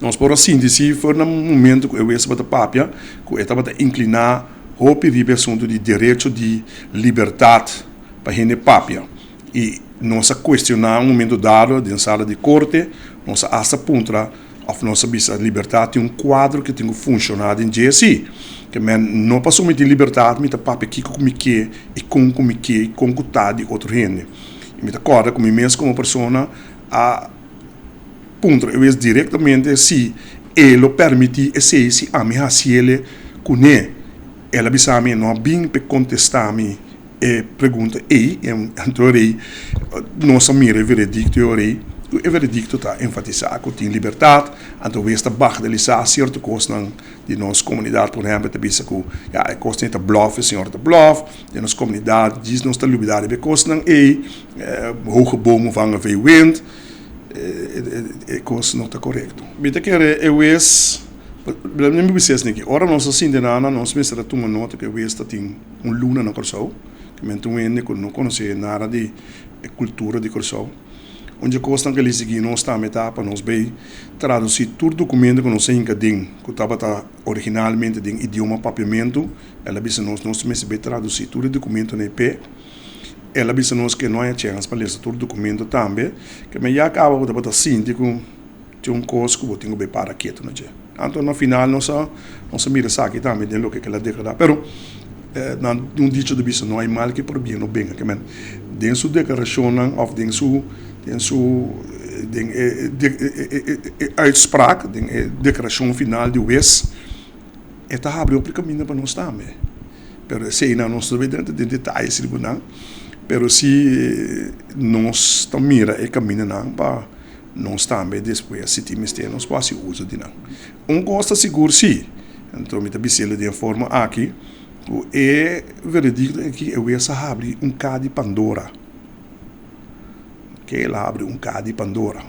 nós por assim se for no momento que eu vejo bata papia que eu estava inclinar o pedir assunto de direito de liberdade para gente papia e nós questionar um momento dado de sala de corte nós essa puntra of nossa bisa liberdade tem quadro que tem que funcionar em GSI que não passou muito de liberdade me papia que e com de outro gente e me acorda como mesmo como pessoa a punto eu vejo diretamente se ele permite se a minha se ele com ela bisa me não bem para contestar me e pergunta entrorei nossa mira veredicto o veredicto está enfatizar que tem liberdade então esta bagatelizar certa coisa de nossa comunidade por exemplo te bisa que ja costa inte bluff senhor de bluff de nossa comunidade diz nossa liberdade be costa hoge bomen vangen veel wind coisa não está correto bita que eu vejo não me vocês nem que ora nós assim de nada nós mesmo está tomando nota que eu vejo está tem luna na Corsol que me então não conhece nada de cultura de Corsol onde costa que eles seguem nós está etapa nós bem traduzir todo documento que nós tem que estava originalmente em idioma papiamento ela bisa nós mesmo bem traduzir todo documento na EP ela bisa nós que não é chance para ler todo documento também que me já acaba de botar síndico de coisa que eu tenho bem para quieto não é então no final nossa mira saque também de lo que ela declara pero não dicho de bisa não é mal que por bem não bem que men den sua declaração of den sua uitspraak den declaração final de UES está abriu o caminho para nós também pero sei não nós também dentro de detalhes não pero se nós mira e caminho não para nós também depois se times ter nós pode uso de não gosta seguro sim então me também se ele de forma aqui o veredicto é que eu ia abrir cade de Pandora que ela abre cade de Pandora